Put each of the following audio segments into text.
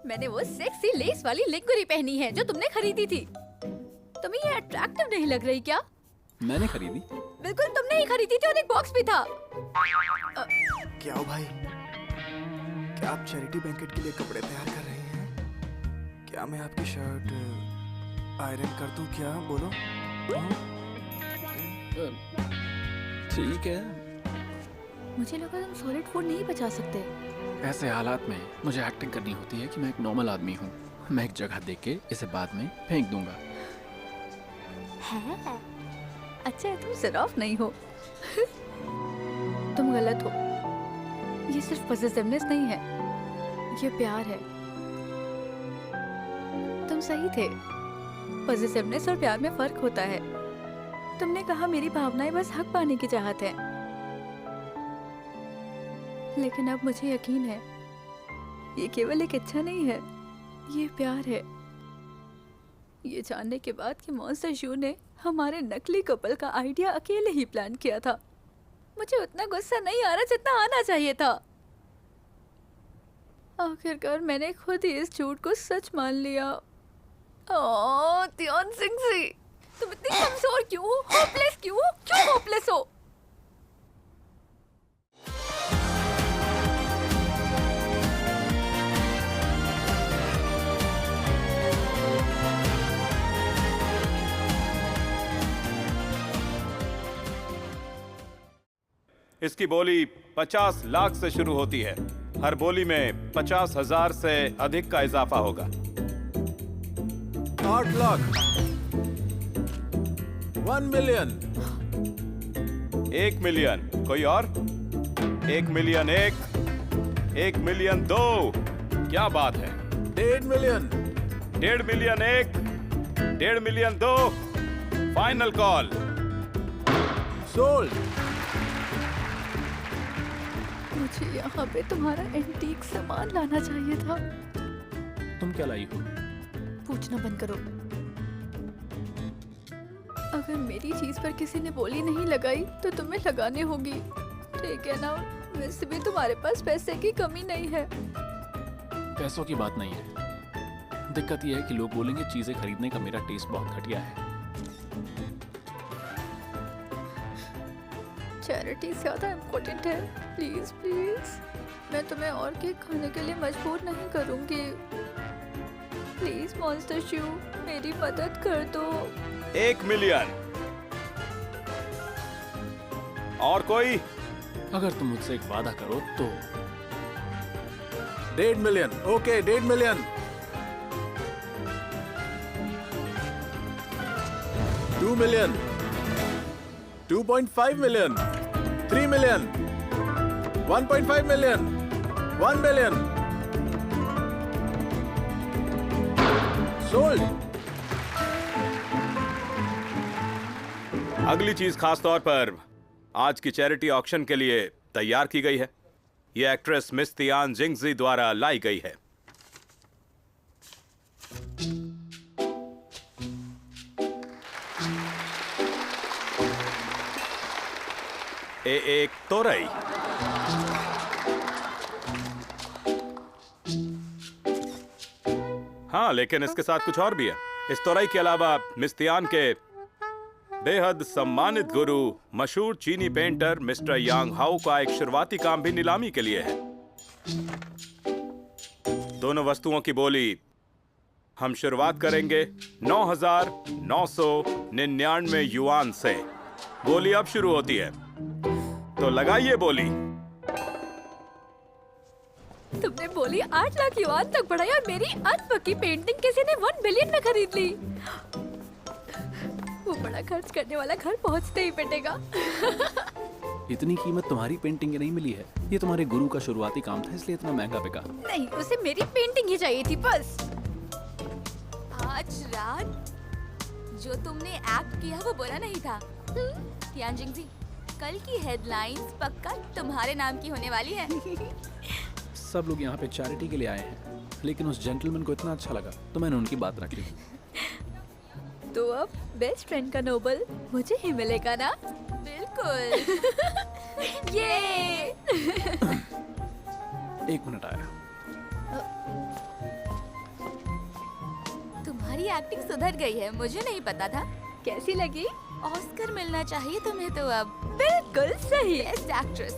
मैंने वो sexy less वाली लिंगुरी पहनी है जो तुमने खरीदी थी। तुम्हें ये अट्रैक्टिव नहीं लग रही क्या? मैंने खरीदी? बिल्कुल तुमने ही खरीदी थी और एक बॉक्स भी था। क्या हो भाई? क्या आप चैरिटी बैंकेट के लिए कपड़े तैयार कर रही हैं? क्या मैं आपकी शर्ट आयरन कर दूं क्या? बोलो। ठीक है। मुझे लगा तुम सॉलिड फूड नहीं बचा सकते। ऐसे हालात में मुझे एक्टिंग करनी होती है कि मैं एक नॉर्मल आदमी हूँ। मैं एक जगह देख के इसे बाद में फेंक दूंगा। है? अच्छा तुम सिर्फ नहीं हो। तुम गलत हो। ये सिर्फ पॉसेसिवनेस नहीं है, ये प्यार है। तुम सही थे। पॉसेसिवनेस और प्यार में फर्क होता है। तुमने कहा मेरी भावनाएं बस हक पाने की चाहत है, लेकिन अब मुझे यकीन है ये केवल एक इच्छा नहीं है, ये प्यार है। ये जानने के बाद कि मॉन्स्टर शू ने हमारे नकली कपल का आइडिया अकेले ही प्लान किया था, मुझे उतना गुस्सा नहीं आ रहा जितना आना चाहिए था। आखिरकार मैंने खुद ही इस झूठ को सच मान लिया। ओह तियान जिंगजी, तुम इतनी कमजोर क्यों हो? होपलेस क्यों हो? क्यों होपलेस हो? इसकी बोली 50 लाख से शुरू होती है। हर बोली में 50,000 से अधिक का इजाफा होगा। 8 लाख, 1 मिलियन, 1 मिलियन। कोई और? 1 मिलियन 1, 1 मिलियन 2। क्या बात है? 1.5 million, 1.5 million 1, 1.5 million 2। Final call. Sold. मुझे यहाँ पे तुम्हारा एंटीक सामान लाना चाहिए था। तुम क्या लाई हो? पूछना बंद करो। अगर मेरी चीज पर किसी ने बोली नहीं लगाई तो तुम्हें लगानी होगी, ठीक है ना? वैसे भी तुम्हारे पास पैसे की कमी नहीं है। पैसों की बात नहीं है। दिक्कत यह है कि लोग बोलेंगे चीजें खरीदने का मेरा टेस्ट बहुत घटिया है। चैरिटी ज्यादा इम्पोर्टेंट है। प्लीज प्लीज, मैं तुम्हें और केक खाने के लिए मजबूर नहीं करूंगी। प्लीज मॉन्स्टर शू, मेरी मदद कर दो। 1 मिलियन। और कोई? अगर तुम मुझसे एक वादा करो तो। 1.5 million. Okay, 1.5 million. 2 million, 2.5 million, 3 million, 1.5 million, 1 million. Sold. अगली चीज खास तौर पर आज की चैरिटी ऑक्शन के लिए तैयार की गई है। यह एक्ट्रेस मिस तियान जिंगजी द्वारा लाई गई है। एक तोरई। हाँ, लेकिन इसके साथ कुछ और भी है। इस तोरई के अलावा मिस तियान के बेहद सम्मानित गुरु मशहूर चीनी पेंटर मिस्टर यांग हाउ का एक शुरुआती काम भी नीलामी के लिए है। दोनों वस्तुओं की बोली हम शुरुआत करेंगे 9,999 युआन से। बोली अब शुरू होती है, तो लगाइए बोली। तुमने बोली 8 लाख युआन तक बढ़ाई और मेरी अनपक्की पेंटिंग किसी ने 1 बिलियन में खरीद ली। वो बड़ा खर्च करने वाला घर पहुंचते ही पिटेगा। इतनी कीमत तुम्हारी पेंटिंग की नहीं मिली है। ये तुम्हारे गुरु का शुरुआती काम था, इसलिए इतना महंगा बिका। नहीं, उसे मेरी पेंटिंग ही चाहिए थी बस। आज रात जो तुमने एक्ट किया वो बुरा नहीं था। तियान जिंगजी, कल की हेडलाइंस पक्का तुम्हारे नाम की होने वाली है। सब लोग यहाँ पे चैरिटी के लिए आए हैं, लेकिन उस जेंटलमैन को इतना अच्छा लगा तो मैंने उनकी बात रख ली। तो अब बेस्ट फ्रेंड का नोबल मुझे ही मिलेगा ना? बिल्कुल। ये एक मिनट आया। तुम्हारी एक्टिंग सुधर गई है, मुझे नहीं पता था। कैसी लगी? ऑस्कर मिलना चाहिए तुम्हें तो अब। बिल्कुल सही। Best actress.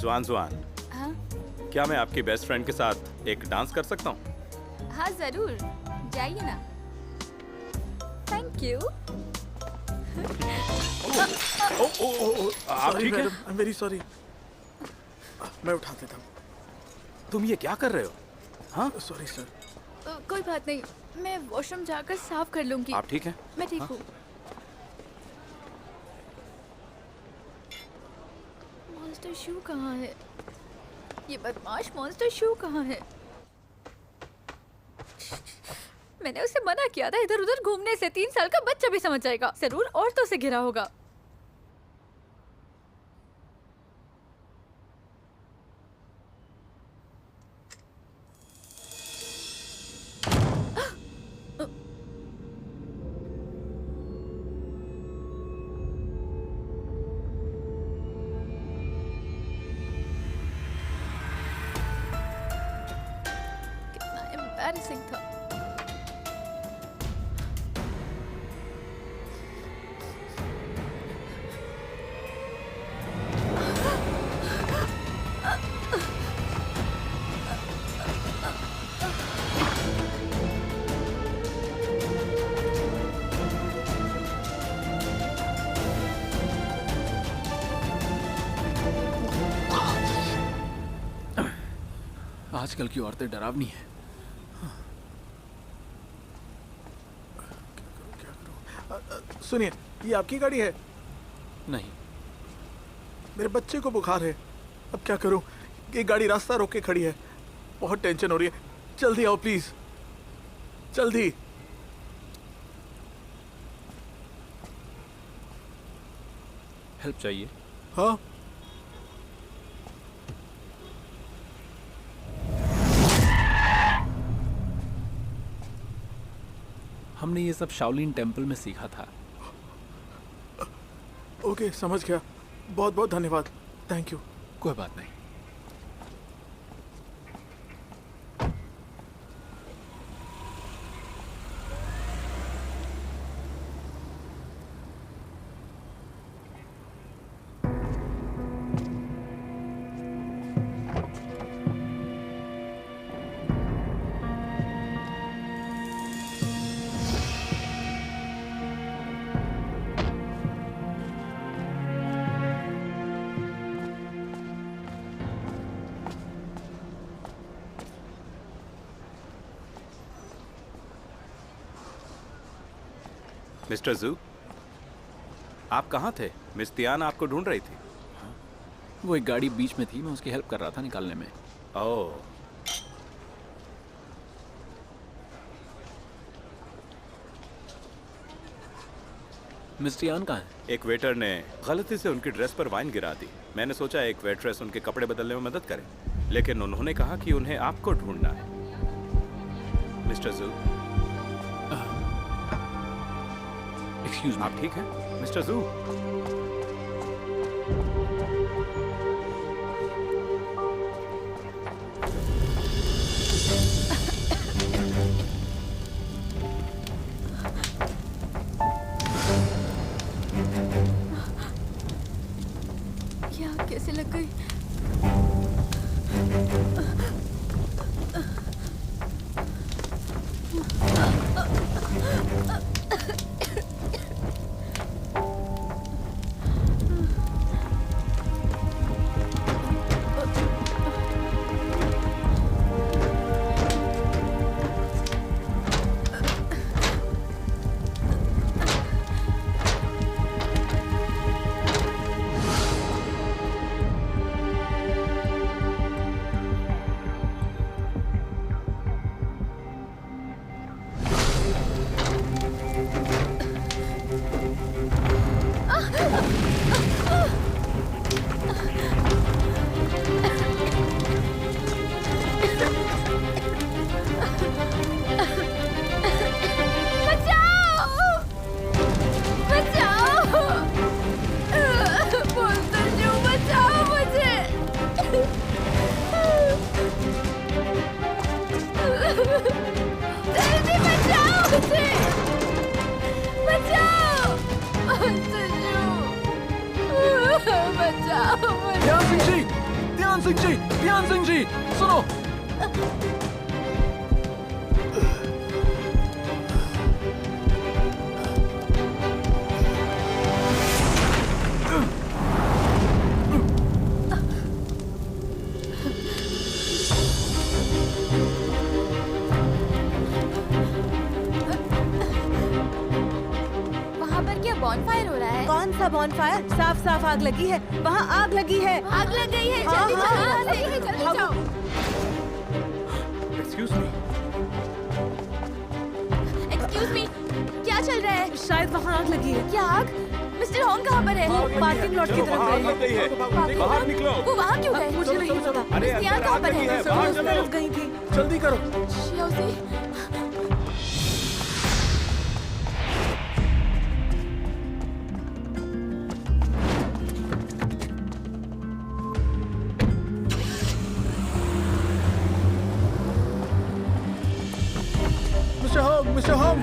जुआन जुआन, हाँ क्या मैं आपकी बेस्ट फ्रेंड के साथ एक डांस कर सकता हूँ? हाँ जरूर, जाइए ना। Thank you. आप ठीक है? I am very sorry. मैं उठा देता हूँ। तुम ये क्या कर रहे हो? हाँ, सॉरी सर। कोई बात नहीं, मैं वॉशरूम जाकर साफ कर लूंगी। आप ठीक हैं? मैं ठीक हूँ। मॉन्स्टर शू कहाँ है? ये बदमाश मॉन्स्टर शू कहाँ है? मैंने उसे मना किया था इधर उधर घूमने से। 3 साल का बच्चा भी समझ जाएगा। जरूर औरतों से घिरा होगा। कितना एम्बैरेसिंग था। आजकल की औरतें डरावनी हैं। सुनिए, ये आपकी गाड़ी है? नहीं, मेरे बच्चे को बुखार है। अब क्या करूं? ये गाड़ी रास्ता रोक के खड़ी है। बहुत टेंशन हो रही है। जल्दी आओ प्लीज, जल्दी। हेल्प चाहिए? हाँ, हमने ये सब शाओलिन टेम्पल में सीखा था। ओके, समझ गया। बहुत बहुत धन्यवाद। Thank you. कोई बात नहीं। मिस्टर जू, आप कहाँ थे? मिस तियान आपको ढूंढ रही थी। वो एक गाड़ी बीच में थी, मैं उसकी हेल्प कर रहा था निकालने में। ओह, मिस टियान कहाँ है? एक वेटर ने गलती से उनकी ड्रेस पर वाइन गिरा दी। मैंने सोचा एक वेट्रेस उनके कपड़े बदलने में मदद करे, लेकिन उन्होंने कहा कि उन्हें आपको ढूंढना है। मिस्टर जू, एक्सक्यूज मी। आप ठीक हैं? मिस्टर जू, ये आग कैसे लग गई? ध्यान सिंह जी, सुनो। वहाँ पर क्या बॉनफायर हो रहा है? कौन सा बॉनफायर? साफ साफ आग लगी है, वहाँ आग लगी है। आग लग गई है, हाँ, जल्दी हाँ, चलो हाँ, यहाँ से, जल्दी जाओ। एक्सक्यूज मी, एक्सक्यूज मी, क्या चल रहा है? शायद वहाँ आग लगी है। क्या आग? मिस्टर होंग कहाँ पर है? पार्किंग लॉट की तरफ गए हैं। गई है, बाहर निकलो। वो वहाँ क्यों गए? मुझे नहीं पता। अरे मिस तियान कहाँ पर है? सब उस तरफ गई थी। जल्दी करो। श्योसी, मिस्टर होम।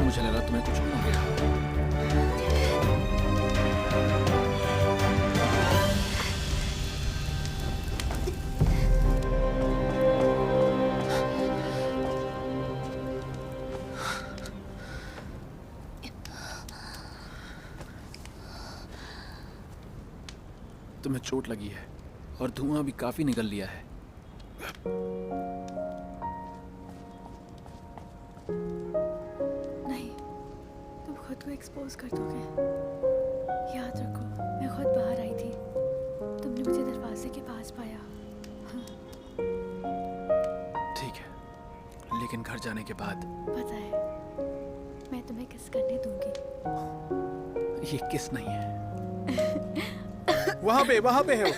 मुझे लगा तुम्हें कुछ हो गया। तुम्हें चोट लगी है और धुआं भी काफी निकल लिया है। नहीं, तुम खुद को एक्सपोज कर दोगे। याद रखो, मैं खुद बाहर आई थी, तुमने मुझे दरवाजे के पास पाया। ठीक है, लेकिन घर जाने के बाद पता है, मैं तुम्हें किस करने दूंगी। ये किस नहीं है। वहाँ पे है वो।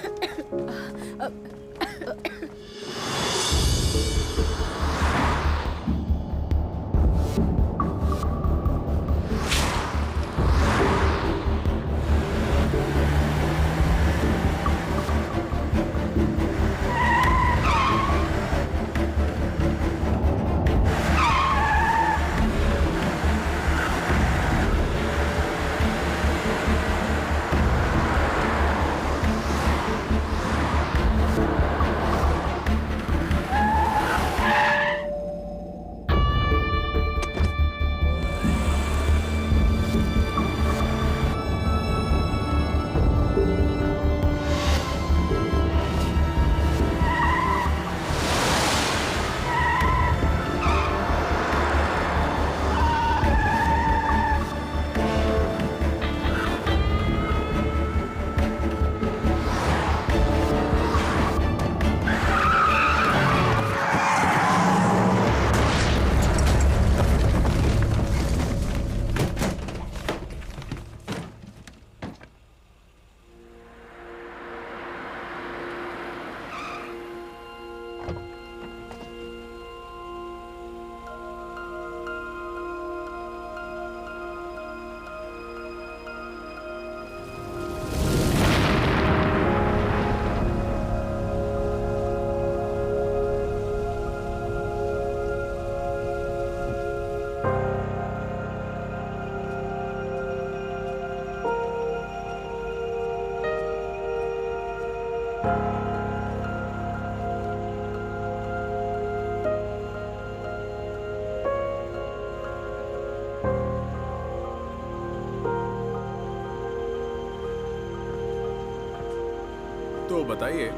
तो बताइए,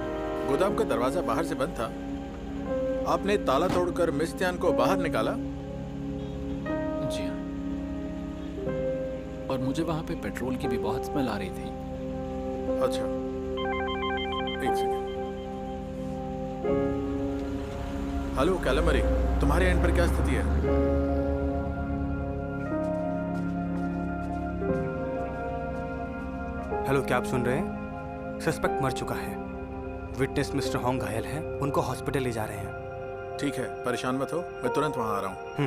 गोदाम का दरवाजा बाहर से बंद था, आपने ताला तोड़कर मिस तियान को बाहर निकाला? जी हाँ, और मुझे वहां पे पेट्रोल की भी बहुत स्मेल आ रही थी। अच्छा, एक सेकंड। हेलो कैलामरी, तुम्हारे एंड पर क्या स्थिति है? हेलो, क्या आप सुन रहे हैं? सस्पेक्ट मर चुका है। विटनेस मिस्टर होंग घायल हैं, उनको हॉस्पिटल ले जा रहे हैं। ठीक है, परेशान मत हो, मैं तुरंत वहाँ आ रहा हूँ।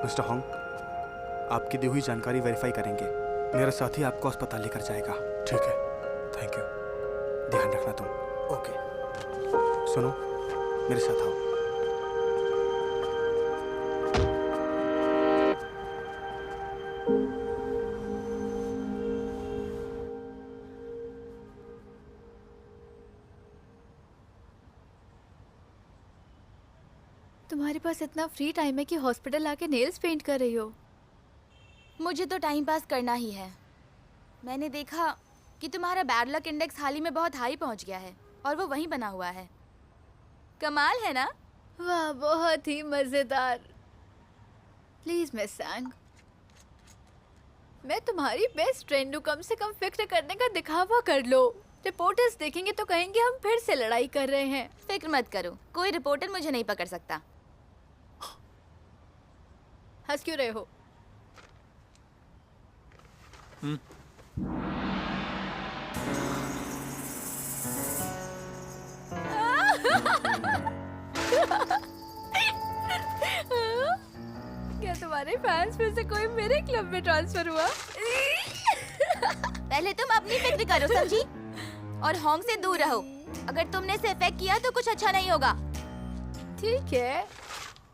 मिस्टर होंग, आपकी दी हुई जानकारी वेरीफाई करेंगे। मेरा साथी आपको अस्पताल लेकर जाएगा। ठीक है, थैंक यू। ध्यान रखना तुम। ओके। सुनो, मेरे साथ आओ। तुम्हारे पास इतना फ्री टाइम है कि हॉस्पिटल आके नेल्स पेंट कर रही हो। मुझे तो टाइम पास करना ही है। मैंने देखा कि तुम्हारा बैड लक इंडेक्स हाल ही में बहुत हाई पहुंच गया है और वो वहीं बना हुआ है। कमाल है ना? वाह, बहुत ही मजेदार। प्लीज मिस सैंग, मैं तुम्हारी बेस्ट फ्रेंड हूँ, कम से कम फिक्र करने का दिखावा कर लो। रिपोर्टर्स देखेंगे तो कहेंगे हम फिर से लड़ाई कर रहे हैं। फिक्र मत करो, कोई रिपोर्टर मुझे नहीं पकड़ सकता। हंस क्यों रहे हो? क्या तुम्हारे फैंस में से कोई मेरे क्लब में ट्रांसफर हुआ? पहले तुम अपनी फिक्र करो, समझी? और होंग से दूर रहो। अगर तुमने इसे इफेक्ट किया तो कुछ अच्छा नहीं होगा। ठीक है,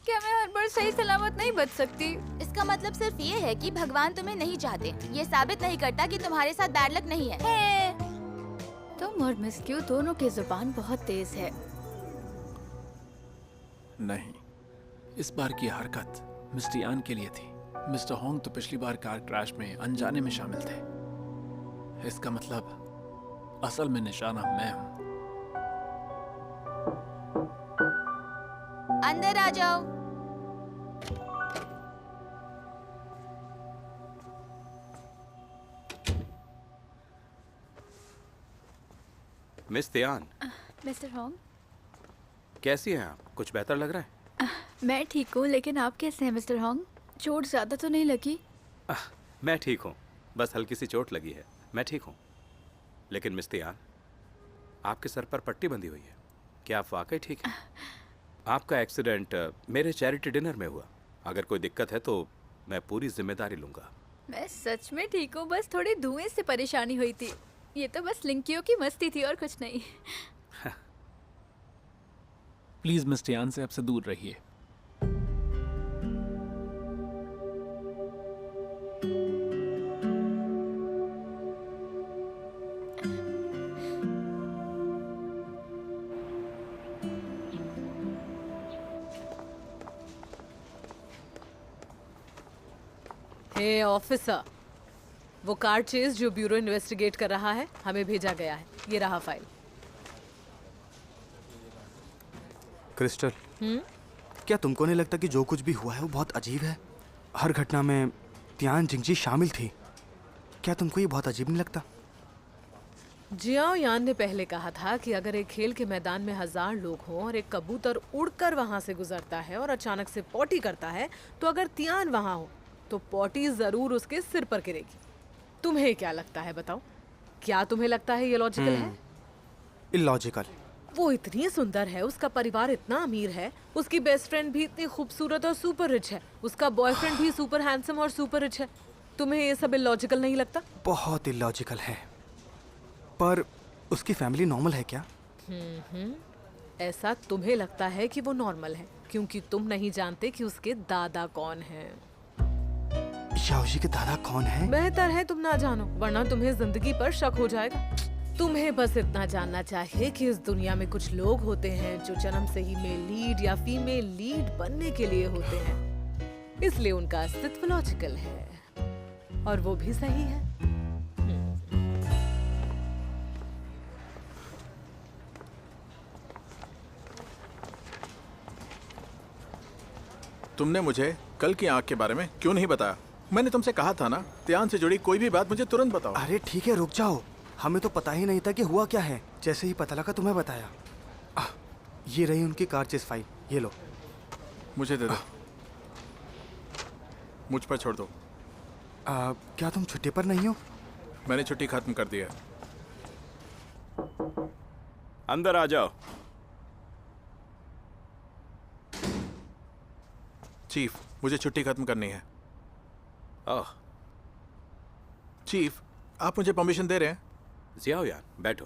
क्या मैं हर बार सही सलामत नहीं बच सकती? इसका मतलब सिर्फ ये है कि भगवान तुम्हें नहीं चाहते। ये साबित नहीं करता कि तुम्हारे साथ बैड लक नहीं है। तुम और मिस क्यू दोनों की जुबान बहुत तेज है। नहीं, इस बार की हरकत मिस्टर यान के लिए थी। मिस्टर होंग तो पिछली बार कार क्रैश में अनजाने में शामिल थे। इसका मतलब असल में निशाना मैं हूं। अंदर आ जाओ। मिस तियान, मिस्टर होंग, कैसी हैं आप? कुछ बेहतर लग रहा है? मैं ठीक हूँ, लेकिन आप कैसे हैं मिस्टर होंग? चोट ज्यादा तो नहीं लगी? मैं ठीक हूँ, बस हल्की सी चोट लगी है। मैं ठीक हूँ। लेकिन मिस तियान, आपके सर पर पट्टी बंधी हुई है, क्या आप वाकई ठीक हैं? आपका एक्सीडेंट मेरे चैरिटी डिनर में हुआ। अगर कोई दिक्कत है तो मैं पूरी जिम्मेदारी लूंगा। मैं सच में ठीक हूँ, बस थोड़ी धुएं से परेशानी हुई थी। ये तो बस लिंकियों की मस्ती थी और कुछ नहीं। प्लीज मिस्टर यान से आपसे दूर रहिए। हे ऑफिसर, वो कार चेज जो ब्यूरो इन्वेस्टिगेट कर रहा है, हमें भेजा गया है। ये रहा फाइल। क्रिस्टल, क्या तुमको नहीं लगता कि जो कुछ भी हुआ है वो बहुत अजीब है? हर घटना में तियान जिंगजी शामिल थी। क्या तुमको ये बहुत अजीब नहीं लगता? जियाओ यान ने पहले कहा था कि अगर एक खेल के मैदान में 1000 लोग हों और एक कबूतर उड़कर वहां से गुजरता है और अचानक से पॉटी करता है, तो अगर तियान वहां हो तो पॉटी जरूर उसके सिर पर गिरेगी। तुम्हें क्या लगता है, बताओ? क्या तुम्हें लगता है ये लॉजिकल है? इलॉजिकल। वो इतनी सुंदर है, उसका परिवार इतना अमीर है, उसकी बेस्ट फ्रेंड भी इतनी खूबसूरत और सुपर रिच है, उसका बॉयफ्रेंड भी सुपर हैंडसम और सुपर रिच है। तुम्हें ये सब इलॉजिकल नहीं लगता? बहुत इलॉजिकल है। पर उसकी फैमिली नॉर्मल है क्या? ऐसा तुम्हें लगता है कि वो नॉर्मल है क्योंकि तुम नहीं जानते कि उसके दादा कौन हैं। याओजी के दादा कौन है? बेहतर है तुम ना जानो, वरना तुम्हें जिंदगी पर शक हो जाएगा। तुम्हें बस इतना जानना चाहिए कि इस दुनिया में कुछ लोग होते हैं जो जन्म से ही मेल लीड या फीमेल लीड बनने के लिए होते हैं, इसलिए उनका अस्तित्व लॉजिकल है और वो भी सही है। तुमने मुझे कल की आंख के बारे में क्यों नहीं बताया? मैंने तुमसे कहा था ना, तियान से जुड़ी कोई भी बात मुझे तुरंत बताओ। अरे ठीक है, रुक जाओ। हमें तो पता ही नहीं था कि हुआ क्या है। जैसे ही पता लगा तुम्हें बताया। ये रही उनकी कार चेस फाइल, ये लो। मुझे दे दो। मुझ पर छोड़ दो। क्या तुम छुट्टी पर नहीं हो? मैंने छुट्टी खत्म कर दी है। अंदर आ जाओ। चीफ, मुझे छुट्टी खत्म करनी है। ओह, चीफ, आप मुझे परमिशन दे रहे हैं? जियाओयान, बैठो।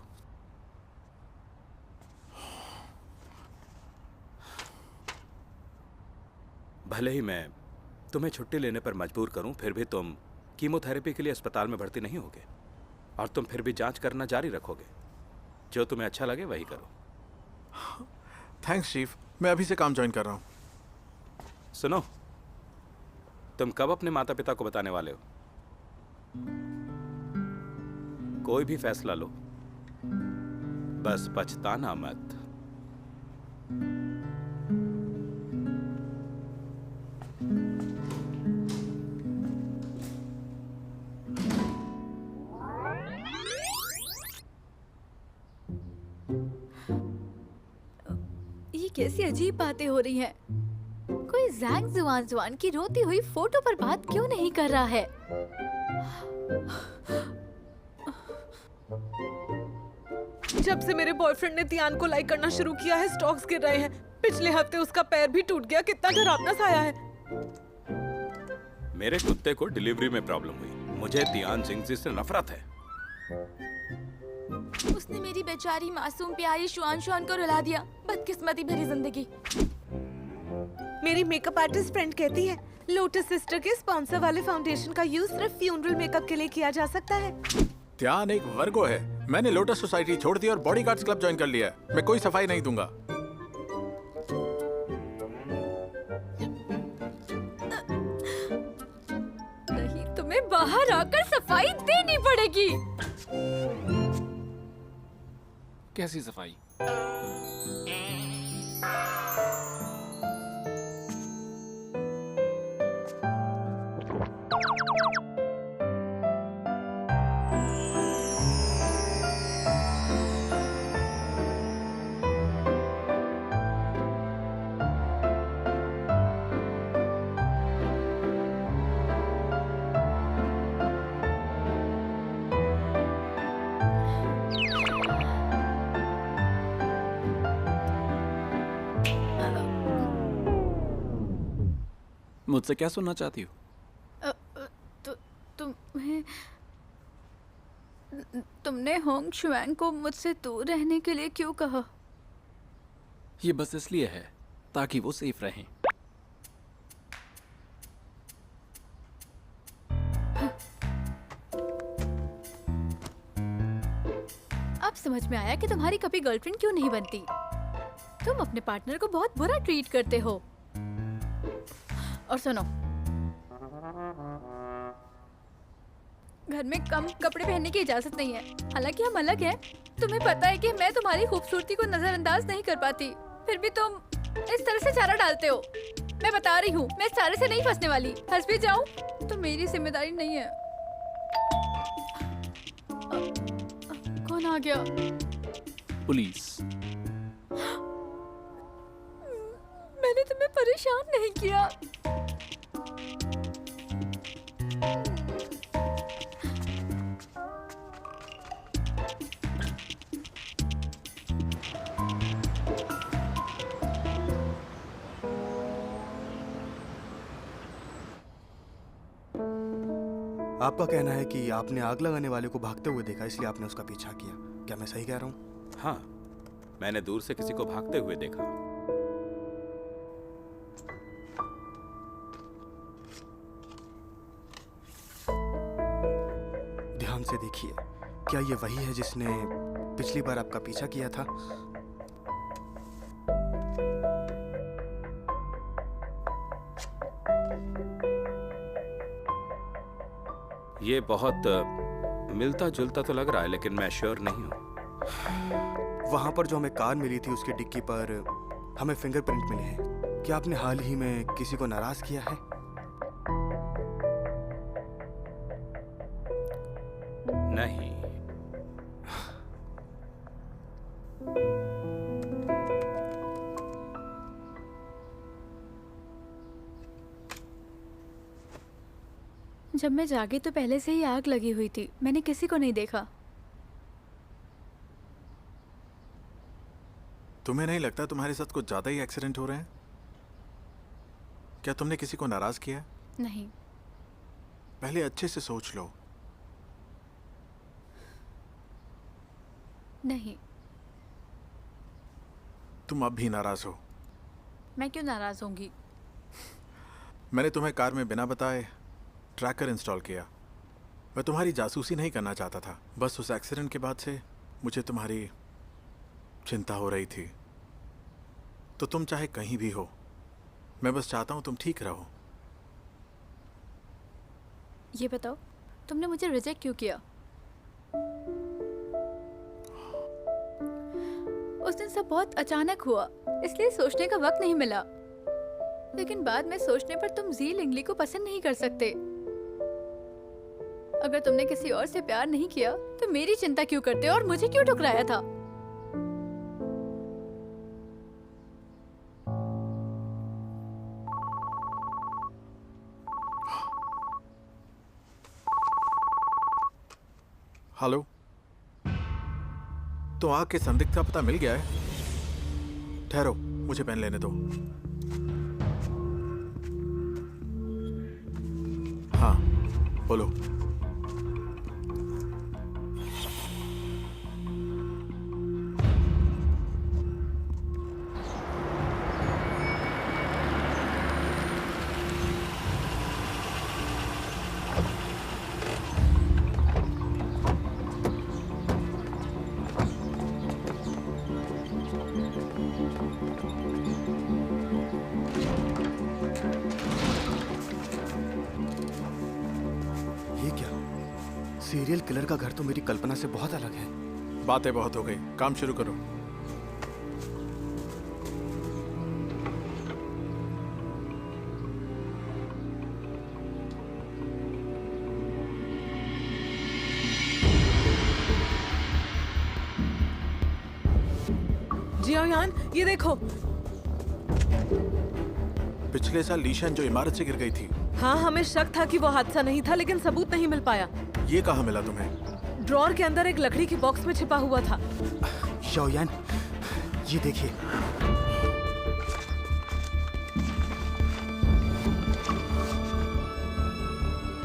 भले ही मैं तुम्हें छुट्टी लेने पर मजबूर करूं, फिर भी तुम कीमोथेरेपी के लिए अस्पताल में भर्ती नहीं होगे और तुम फिर भी जांच करना जारी रखोगे। जो तुम्हें अच्छा लगे वही करो। थैंक्स चीफ, मैं अभी से काम ज्वाइन कर रहा हूँ। सुनो, तुम कब अपने माता पिता को बताने वाले हो? कोई भी फैसला लो, बस पछताना मत। ये कैसी अजीब बातें हो रही हैं? कोई जैंग जुआन जुआन की रोती हुई फोटो पर बात क्यों नहीं कर रहा है? जब से मेरे बॉयफ्रेंड ने तियान को लाइक करना शुरू किया है, स्टॉक्स गिर रहे हैं। पिछले हफ्ते उसका पैर भी टूट गया। कितना डरावना साया है। मेरे कुत्ते को डिलीवरी में प्रॉब्लम हुई। मुझे तियान जिंगजी से नफरत है। उसने मेरी बेचारी मासूम प्यारी शुआन शुआन को रुला दिया। बदकिस्मती भरी जिंदगी। मेरी मेकअप आर्टिस्ट फ्रेंड कहती है लोटस सिस्टर के स्पॉन्सर वाले फाउंडेशन का यूज सिर्फ फ्यूनरल मेकअप के लिए किया जा सकता है। ध्यान एक वर्गो है। मैंने लोटस सोसाइटी छोड़ दी और बॉडीगार्ड्स क्लब ज्वाइन कर लिया है। मैं कोई सफाई नहीं दूंगा। नहीं, तुम्हें बाहर आकर सफाई देनी पड़ेगी। कैसी सफाई? मुझसे क्या सुनना चाहती हो? तुम्हें तुमने होंग शुआन को मुझसे दूर रहने के लिए क्यों कहा? ये बस इसलिए है ताकि वो सेफ रहें। अब समझ में आया कि तुम्हारी कभी गर्लफ्रेंड क्यों नहीं बनती। तुम अपने पार्टनर को बहुत बुरा ट्रीट करते हो। और सुनो, घर में कम कपड़े पहनने की इजाजत नहीं है। हालांकि हम अलग हैं। तुम्हें पता है कि मैं तुम्हारी खूबसूरती को नजरअंदाज नहीं कर पाती, फिर भी तुम इस तरह से चारा डालते हो। मैं बता रही हूँ, मैं इस चारे से नहीं फंसने वाली। फंस भी जाऊं तो मेरी जिम्मेदारी नहीं है। कौन आ गया? पुलिस। मैंने तुम्हें परेशान नहीं किया। आपका कहना है कि आपने आग लगाने वाले को भागते हुए देखा, इसलिए आपने उसका पीछा किया। क्या मैं सही कह रहा हूँ? हाँ, मैंने दूर से किसी को भागते हुए देखा। ध्यान से देखिए, क्या ये वही है जिसने पिछली बार आपका पीछा किया था? ये बहुत मिलता जुलता तो लग रहा है, लेकिन मैं श्योर नहीं हूँ। वहां पर जो हमें कार मिली थी उसकी डिक्की पर हमें फिंगरप्रिंट मिले हैं। क्या आपने हाल ही में किसी को नाराज किया है? नहीं। जब मैं जागी तो पहले से ही आग लगी हुई थी, मैंने किसी को नहीं देखा। तुम्हें नहीं लगता तुम्हारे साथ कुछ ज्यादा ही एक्सीडेंट हो रहे हैं? क्या तुमने किसी को नाराज किया है? नहीं। पहले अच्छे से सोच लो। नहीं। तुम अब भी नाराज हो। मैं क्यों नाराज होंगी? मैंने तुम्हें कार में बिना बताए ट्रैकर इंस्टॉल किया। मैं तुम्हारी जासूसी नहीं करना चाहता था, बस उस एक्सीडेंट के बाद से मुझे तुम्हारी चिंता हो रही थी। तो तुम चाहे कहीं भी हो, मैं बस चाहता हूं तुम ठीक रहो। ये बताओ, तुमने मुझे रिजेक्ट क्यों किया? उस दिन सब बहुत अचानक हुआ, इसलिए सोचने का वक्त नहीं मिला। लेकिन बाद में सोचने पर तुम जी लिंगली को पसंद नहीं कर सकते। अगर तुमने किसी और से प्यार नहीं किया तो मेरी चिंता क्यों करते और मुझे क्यों ठुकराया था? हेलो, तो आग के संदिग्ध का पता मिल गया है? ठहरो, मुझे पेन लेने दो। हाँ, बोलो। सीरियल किलर का घर तो मेरी कल्पना से बहुत अलग है। बातें बहुत हो गई, काम शुरू करो। जियायान, ये देखो। पिछले साल लीशन जो इमारत से गिर गई थी। हाँ, हमें शक था कि वो हादसा नहीं था, लेकिन सबूत नहीं मिल पाया। ये कहाँ मिला तुम्हें? ड्रॉर के अंदर एक लकड़ी की बॉक्स में छिपा हुआ था। शाओयान, ये देखिए।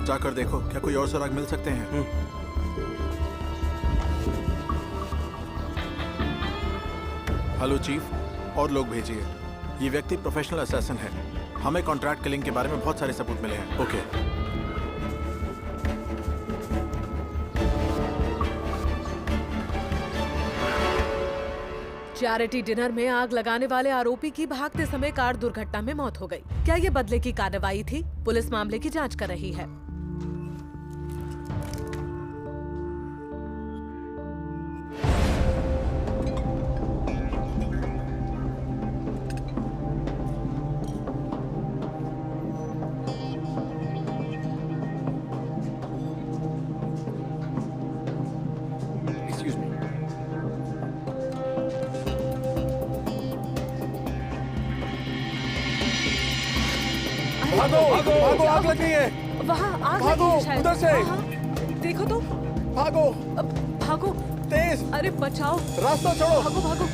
जाकर देखो, क्या कोई और सुराग मिल सकते हैं? हेलो चीफ, और लोग भेजिए। ये व्यक्ति प्रोफेशनल असैसिन है। हमें कॉन्ट्रैक्ट किलिंग के बारे में बहुत सारे सबूत मिले हैं। ओके। चैरिटी डिनर में आग लगाने वाले आरोपी की भागते समय कार दुर्घटना में मौत हो गई। क्या ये बदले की कार्रवाई थी? पुलिस मामले की जांच कर रही है। भागो, भागो, भागो, आग लग गई है। वहाँ आग भागो, लगी है शायद। उधर से। हाँ, देखो तो। भागो, भागो, तेज। अरे बचाओ, रास्ता छोड़ो। भागो भागो।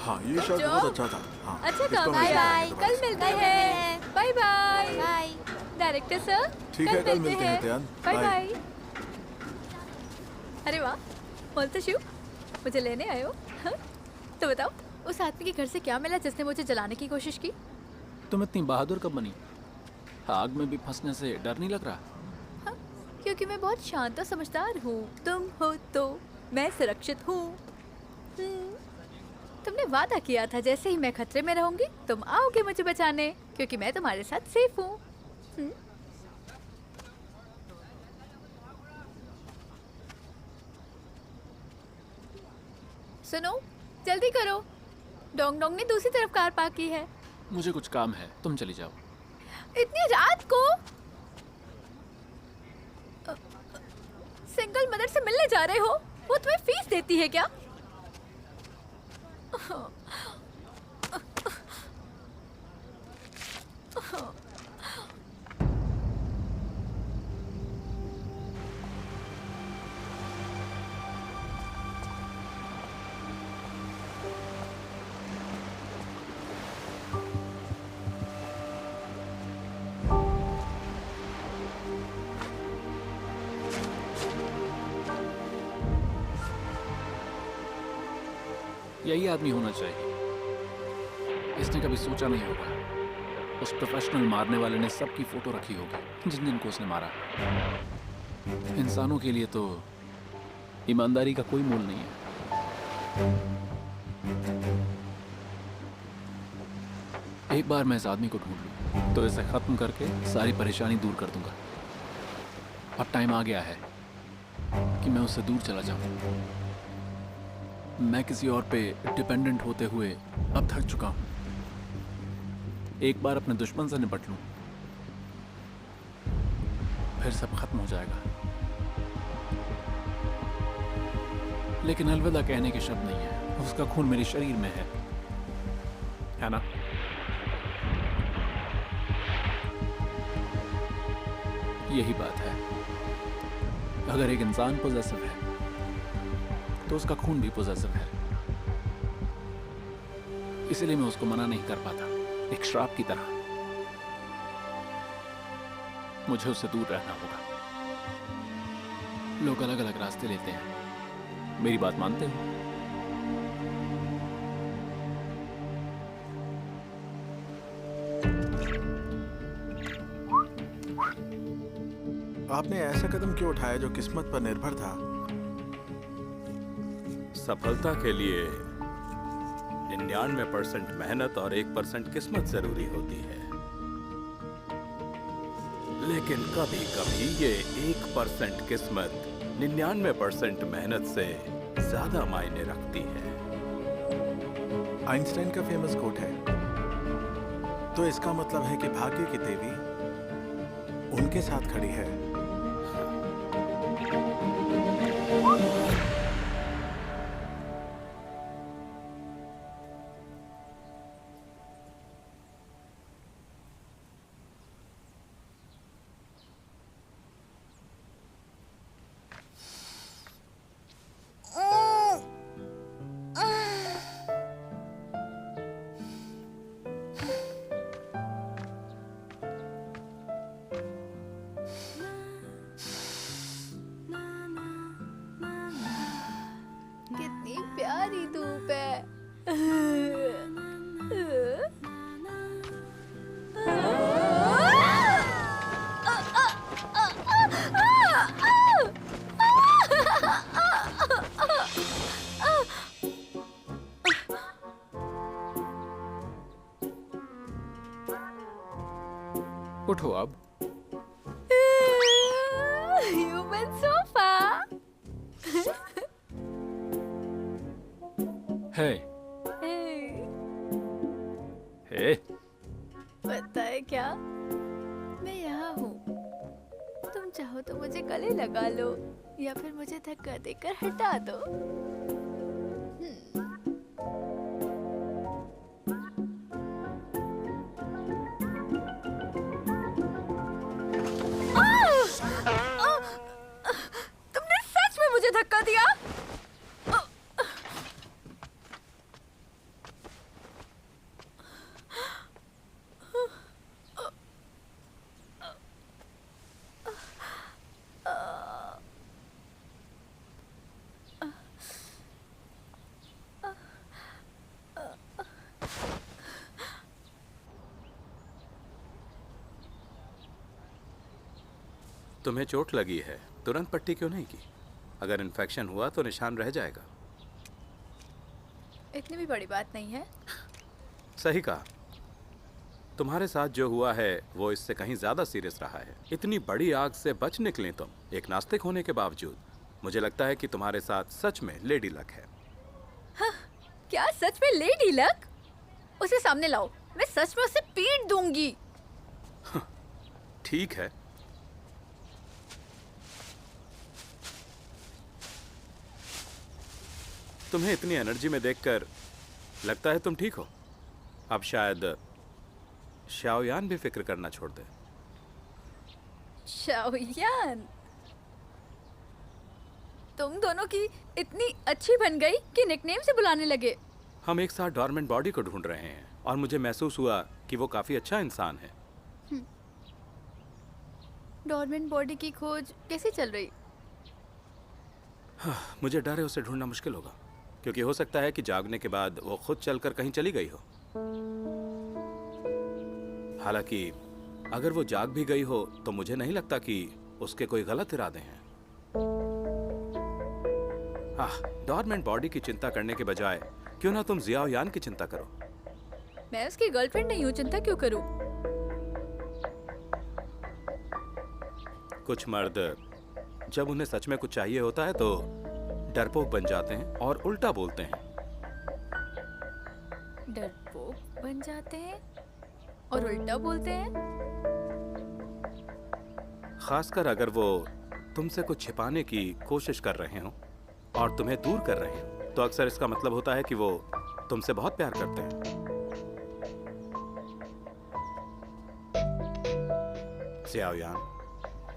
हाँ, ये शॉट बहुत अच्छा था। हाँ, अच्छा इसको काम मैं- किया। बाय। कल मिलते हैं। Bye bye. Bye. Director sir, ठीक है, कल मिलते हैं त्यान। Bye bye. बाय। अरे वाह, बोलते शिव, मुझे लेने आए हो? हाँ? तो बताओ, उस आदमी के घर से क्या मिला जिसने मुझे जलाने की कोशिश की? तुम इतनी बहादुर कब बनी? आग में भी फंसने से डर नहीं लग रहा? हाँ, क्योंकि मैं बहुत शांत और समझदार हूँ। तुम हो तो मैं सुरक्षित हूँ। तुमने वादा किया था जैसे ही मैं खतरे में रहूंगी तुम आओगे मुझे बचाने, क्योंकि मैं तुम्हारे साथ सेफ हूँ। सुनो, जल्दी करो, डोंग डोंग ने दूसरी तरफ कार पार्क की है। मुझे कुछ काम है, तुम चली जाओ। इतनी रात को सिंगल मदर से मिलने जा रहे हो? वो तुम्हें फीस देती है क्या? यही आदमी होना चाहिए। इसने कभी सोचा नहीं होगा उस प्रोफेशनल मारने वाले ने सबकी फोटो रखी होगी जिन जिनको उसने मारा। इंसानों के लिए तो ईमानदारी का कोई मोल नहीं है। एक बार मैं इस आदमी को ढूंढ लूं तो इसे खत्म करके सारी परेशानी दूर कर दूंगा। अब टाइम आ गया है कि मैं उससे दूर चला जाऊं। मैं किसी और पे डिपेंडेंट होते हुए अब थक चुका हूं। एक बार अपने दुश्मन से निपट लूं, फिर सब खत्म हो जाएगा। लेकिन अलविदा कहने के शब्द नहीं है। उसका खून मेरे शरीर में है ना? यही बात है। अगर एक इंसान पॉजेसिव है तो उसका खून भी पॉजेसिव है। इसलिए मैं उसको मना नहीं कर पाता, एक श्राप की तरह। मुझे उससे दूर रहना होगा। लोग अलग अलग रास्ते लेते हैं, मेरी बात मानते हो? आपने ऐसा कदम क्यों उठाया जो किस्मत पर निर्भर था? सफलता के लिए 99% मेहनत और 1% किस्मत जरूरी होती है। लेकिन कभी कभी ये 1% किस्मत 99% मेहनत से ज्यादा मायने रखती है। आइंस्टाइन का फेमस कोट है, तो इसका मतलब है कि भाग्य की देवी उनके साथ खड़ी है। कितनी प्यारी धूप है। उठो अब। Human sofa. है हे पता है क्या, मैं यहाँ हूँ। तुम चाहो तो मुझे गले लगा लो या फिर मुझे धक्का देकर हटा दो। तुमने सच में मुझे धक्का दिया? तुम्हें चोट लगी है, तुरंत पट्टी क्यों नहीं की? अगर इन्फेक्शन हुआ तो निशान रह जाएगा। इतनी भी बड़ी बात नहीं है। सही कहा। तुम्हारे साथ जो हुआ है वो इससे कहीं ज्यादा सीरियस रहा है। इतनी बड़ी आग से बच निकले तुम, एक नास्तिक होने के बावजूद। मुझे लगता है कि तुम्हारे साथ सच में लेडी लक है। हाँ, क्या सच में लेडी लक? उसे सामने लाओ, मैं सच में उसे पीट दूंगी। ठीक है, तुम्हें इतनी एनर्जी में देखकर लगता है तुम ठीक हो। अब शायद शाओयान भी फिक्र करना छोड़ दे। शाओयान, तुम दोनों की इतनी अच्छी बन गई कि निकनेम से बुलाने लगे। हम एक साथ डॉर्मेंट बॉडी को ढूंढ रहे हैं और मुझे महसूस हुआ कि वो काफी अच्छा इंसान है। डॉर्मेंट बॉडी की खोज कैसी चल रही? मुझे डर है उसे ढूंढना मुश्किल होगा, क्योंकि हो सकता है कि जागने के बाद वो खुद चलकर कहीं चली गई हो। हालांकि अगर वो जाग भी गई हो तो मुझे नहीं लगता कि उसके कोई गलत इरादे हैं। डॉर्मेंट बॉडी की चिंता करने के बजाय क्यों ना तुम जियाओयान की चिंता करो। मैं उसकी गर्लफ्रेंड नहीं हूँ, चिंता क्यों करूँ? कुछ मर्द जब उन्हें सच में कुछ चाहिए होता है तो डरपोक बन जाते हैं और उल्टा बोलते हैं। डरपोक बन जाते हैं और उल्टा बोलते हैं? खासकर अगर वो तुमसे कुछ छिपाने की कोशिश कर रहे हो और तुम्हें दूर कर रहे हैं, तो अक्सर इसका मतलब होता है कि वो तुमसे बहुत प्यार करते हैं। जियाओयान,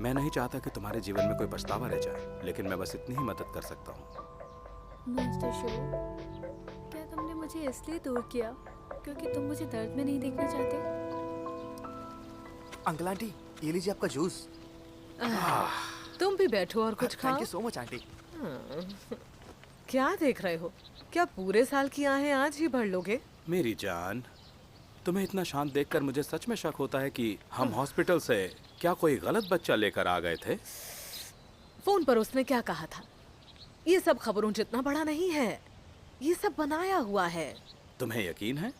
मैं नहीं चाहता कि तुम्हारे जीवन में कोई पछतावा रह जाए, लेकिन मैं बस इतनी ही मदद कर सकता हूँ। मिस्टर शो, क्या तुमने मुझे इसलिए दूर किया क्योंकि तुम मुझे दर्द में नहीं देखना चाहते? अंकल आंटी, ये लीजिए आपका जूस। तुम भी बैठो और कुछ खाओ। Thank you so much aunty. क्या देख रहे हो? क्या पूरे साल की आहें आज ही भर लोगे? मेरी जान, तुम्हें इतना शांत देखकर मुझे सच में शक होता है कि हम हॉस्पिटल से क्या कोई गलत बच्चा लेकर आ गए थे। फोन पर उसने क्या कहा था? ये सब खबरों जितना बड़ा नहीं है, ये सब बनाया हुआ है। तुम्हें यकीन है?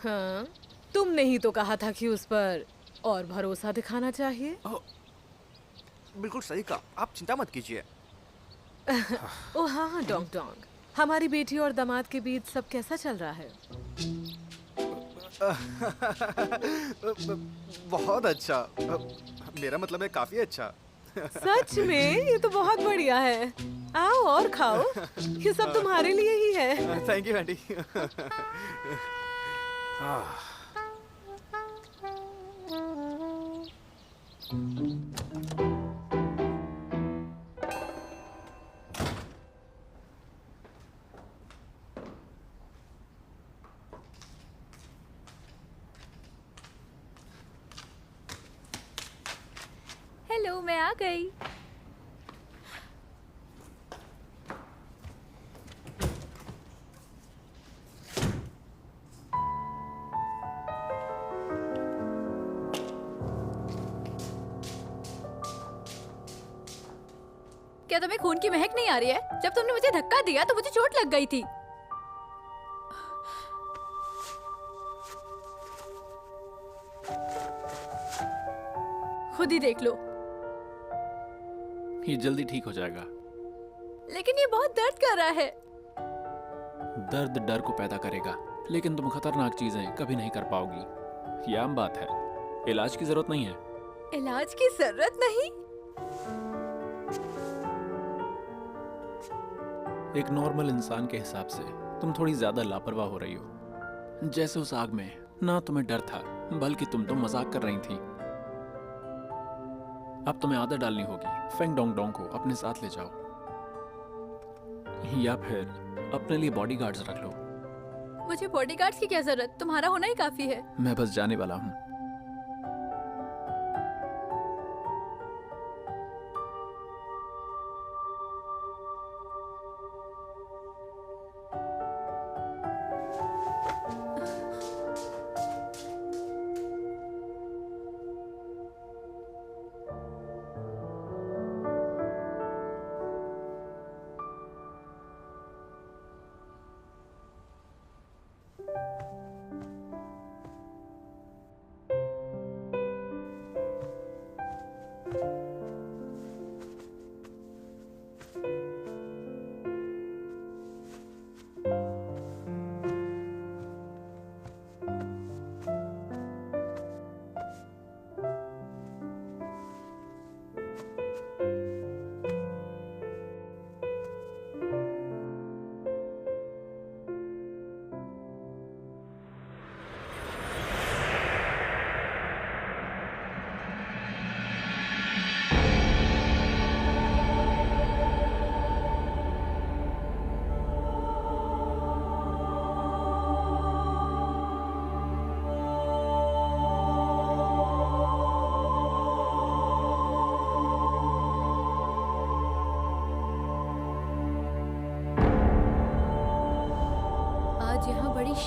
हाँ, तुमने ही तो कहा था कि उस पर और भरोसा दिखाना चाहिए। बिल्कुल सही कहा, आप चिंता मत कीजिए। ओ हाँ हाँ, डोंग डोंग, हमारी बेटी और दामाद के बीच सब कैसा चल रहा है? बहुत अच्छा। मेरा मतलब है काफी अच्छा। सच में? ये तो बहुत बढ़िया है। आओ और खाओ, ये सब तुम्हारे लिए ही है। Thank you aunty. हेलो, मैं आ गई। क्या तुम्हें खून की महक नहीं आ रही है? जब तुमने मुझे धक्का दिया तो मुझे चोट लग गई थी। खुद ही देख लो। ये जल्दी ठीक हो जाएगा। लेकिन ये बहुत दर्द कर रहा है। दर्द डर को पैदा करेगा, लेकिन तुम खतरनाक चीजें कभी नहीं कर पाओगी। ये आम बात है, इलाज की जरूरत नहीं है। इलाज की जरूरत नहीं? एक नॉर्मल इंसान के हिसाब से तुम थोड़ी ज्यादा लापरवाह हो रही हो। जैसे उस आग में ना तुम्हें डर था, बल्कि तुम तो मजाक कर रही थी। अब तुम्हें आदत डालनी होगी। फेंग डोंग डोंग को अपने साथ ले जाओ, या फिर अपने लिए बॉडीगार्ड्स रख लो। मुझे बॉडीगार्ड्स की क्या जरूरत? तुम्हारा होना ही काफी है। मैं बस जाने वाला हूँ।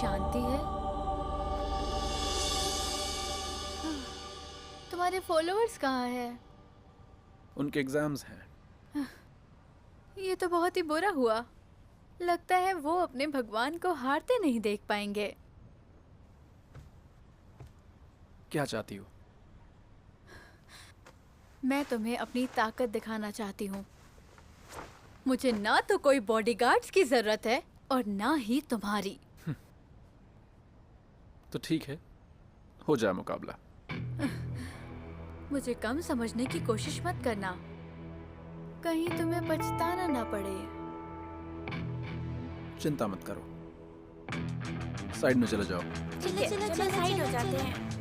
शांति है। तुम्हारे फॉलोअर्स कहाँ हैं? उनके एग्जाम्स हैं। ये तो बहुत ही बुरा हुआ। लगता है वो अपने भगवान को हारते नहीं देख पाएंगे। क्या चाहती हो? मैं तुम्हें अपनी ताकत दिखाना चाहती हूँ। मुझे ना तो कोई बॉडीगार्ड्स की जरूरत है और ना ही तुम्हारी। तो ठीक है, हो जाए मुकाबला। मुझे कम समझने की कोशिश मत करना, कहीं तुम्हें पछताना ना पड़े। चिंता मत करो, साइड में चले जाओ। चलो साइड हो जाते हैं।